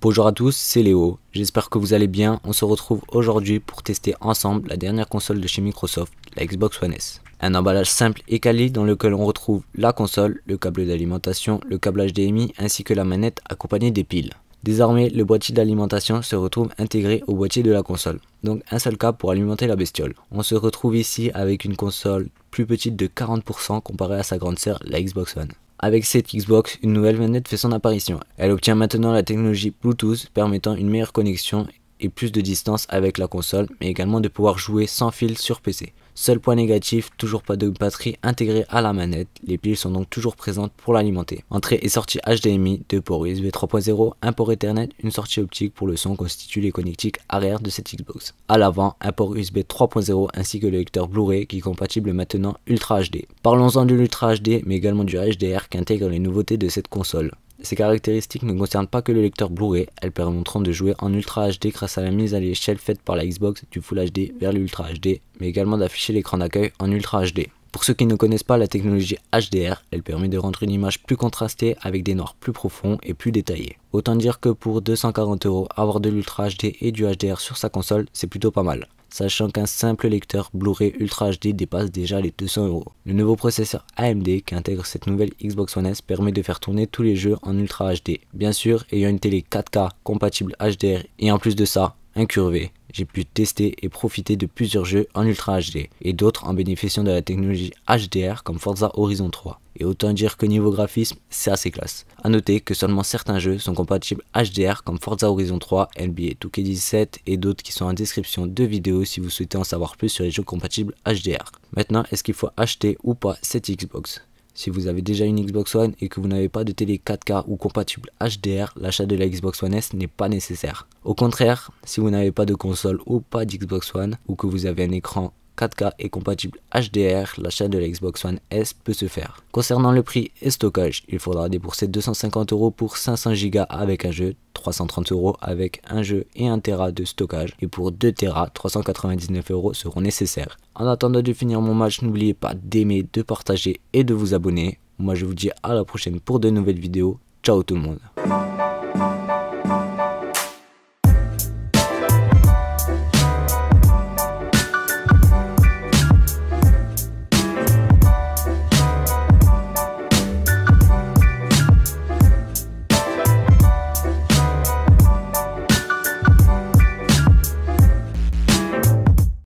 Bonjour à tous, c'est Léo, j'espère que vous allez bien. On se retrouve aujourd'hui pour tester ensemble la dernière console de chez Microsoft, la Xbox One S. Un emballage simple et quali dans lequel on retrouve la console, le câble d'alimentation, le câble HDMI ainsi que la manette accompagnée des piles. Désormais, le boîtier d'alimentation se retrouve intégré au boîtier de la console, donc un seul câble pour alimenter la bestiole. On se retrouve ici avec une console plus petite de 40% comparée à sa grande sœur, la Xbox One. Avec cette Xbox, une nouvelle manette fait son apparition. Elle obtient maintenant la technologie Bluetooth permettant une meilleure connexion et plus de distance avec la console, mais également de pouvoir jouer sans fil sur PC. Seul point négatif, toujours pas de batterie intégrée à la manette, les piles sont donc toujours présentes pour l'alimenter. Entrée et sortie HDMI, 2 ports USB 3.0, un port Ethernet, une sortie optique pour le son constitue les connectiques arrière de cette Xbox. À l'avant, un port USB 3.0 ainsi que le lecteur Blu-ray qui est compatible maintenant Ultra HD. Parlons-en de l'Ultra HD mais également du HDR qui intègre les nouveautés de cette console. Ces caractéristiques ne concernent pas que le lecteur Blu-ray, elles permettront de jouer en Ultra HD grâce à la mise à l'échelle faite par la Xbox du Full HD vers l'Ultra HD, mais également d'afficher l'écran d'accueil en Ultra HD. Pour ceux qui ne connaissent pas la technologie HDR, elle permet de rendre une image plus contrastée avec des noirs plus profonds et plus détaillés. Autant dire que pour 240 €, avoir de l'Ultra HD et du HDR sur sa console, c'est plutôt pas mal. Sachant qu'un simple lecteur Blu-ray Ultra HD dépasse déjà les 200 €. Le nouveau processeur AMD qui intègre cette nouvelle Xbox One S permet de faire tourner tous les jeux en Ultra HD. Bien sûr, ayant une télé 4K compatible HDR et en plus de ça, incurvé, j'ai pu tester et profiter de plusieurs jeux en Ultra HD et d'autres en bénéficiant de la technologie HDR comme Forza Horizon 3. Et autant dire que niveau graphisme, c'est assez classe. A noter que seulement certains jeux sont compatibles HDR comme Forza Horizon 3, NBA 2K17 et d'autres qui sont en description de vidéo si vous souhaitez en savoir plus sur les jeux compatibles HDR. Maintenant, est-ce qu'il faut acheter ou pas cette Xbox ? Si vous avez déjà une Xbox One et que vous n'avez pas de télé 4K ou compatible HDR, l'achat de la Xbox One S n'est pas nécessaire. Au contraire, si vous n'avez pas de console ou pas d'Xbox One ou que vous avez un écran 4K et compatible HDR, l'achat de la Xbox One S peut se faire. Concernant le prix et stockage, il faudra débourser 250 € pour 500 Go avec un jeu, 330 € avec un jeu et 1 Tera de stockage, et pour 2 Tera, 399 € seront nécessaires. En attendant de finir mon match, n'oubliez pas d'aimer, de partager et de vous abonner. Moi je vous dis à la prochaine pour de nouvelles vidéos. Ciao tout le monde.